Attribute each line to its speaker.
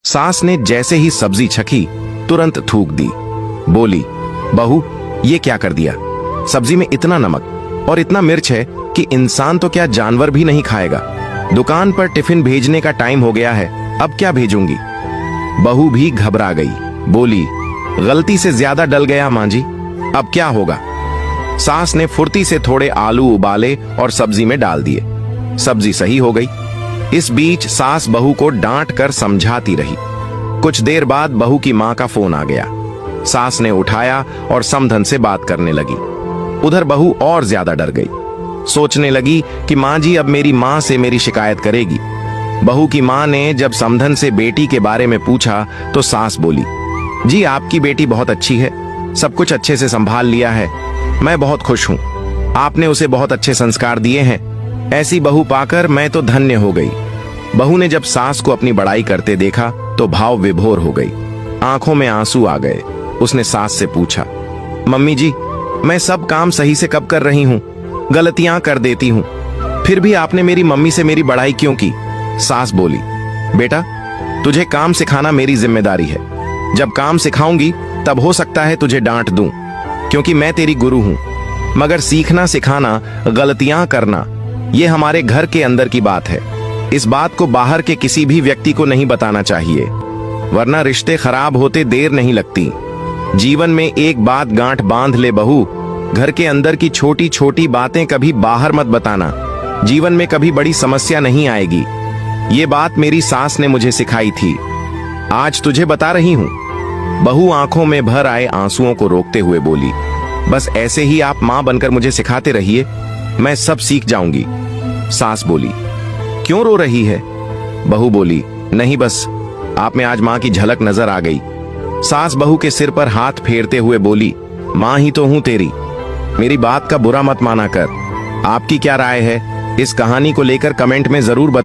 Speaker 1: सास ने जैसे ही सब्जी छकी तुरंत थूक दी। बोली, बहू ये क्या कर दिया? सब्जी में इतना नमक और इतना मिर्च है कि इंसान तो क्या जानवर भी नहीं खाएगा। दुकान पर टिफिन भेजने का टाइम हो गया है, अब क्या भेजूंगी? बहू भी घबरा गई। बोली, गलती से ज्यादा डल गया मां जी, अब क्या होगा? सास ने फुर्ती से थोड़े आलू उबाले और सब्जी में डाल दिए। सब्जी सही हो गई। इस बीच सास बहू को डांट कर समझाती रही। कुछ देर बाद बहू की मां का फोन आ गया। सास ने उठाया और समधन से बात करने लगी। उधर बहू और ज्यादा डर गई। सोचने लगी कि मां जी अब मेरी मां से मेरी शिकायत करेगी। बहू की मां ने जब समधन से बेटी के बारे में पूछा तो सास बोली, जी आपकी बेटी बहुत अच्छी है, सब कुछ अच्छे से संभाल लिया है, मैं बहुत खुश हूं। आपने उसे बहुत अच्छे संस्कार दिए हैं, ऐसी बहू पाकर मैं तो धन्य हो गई। बहू ने जब सास को अपनी बड़ाई करते देखा तो भाव विभोर हो गई, आंखों में आंसू आ गए। उसने सास से पूछा, मम्मी जी मैं सब काम सही से कब कर रही हूँ, गलतियां कर देती हूँ, फिर भी आपने मेरी मम्मी से मेरी बड़ाई क्यों की? सास बोली, बेटा तुझे काम सिखाना मेरी जिम्मेदारी है, जब काम सिखाऊंगी तब हो सकता है तुझे डांट दूं, क्योंकि मैं तेरी गुरु हूं। मगर सीखना सिखाना, गलतियां करना, ये हमारे घर के अंदर की बात है। इस बात को बाहर के किसी भी व्यक्ति को नहीं बताना चाहिए, वरना रिश्ते खराब होते देर नहीं लगती। जीवन में एक बात गांठ बांध ले बहू, घर के अंदर की छोटी छोटी बातें कभी बाहर मत बताना, जीवन में कभी बड़ी समस्या नहीं आएगी। ये बात मेरी सास ने मुझे सिखाई थी, आज तुझे बता रही हूं। बहू आंखों में भर आए आंसुओं को रोकते हुए बोली, बस ऐसे ही आप मां बनकर मुझे सिखाते रहिए, मैं सब सीख जाऊंगी। सास बोली, क्यों रो रही है? बहू बोली, नहीं बस आप में आज मां की झलक नजर आ गई। सास बहू के सिर पर हाथ फेरते हुए बोली, मां ही तो हूं तेरी, मेरी बात का बुरा मत माना कर। आपकी क्या राय है? इस कहानी को लेकर कमेंट में जरूर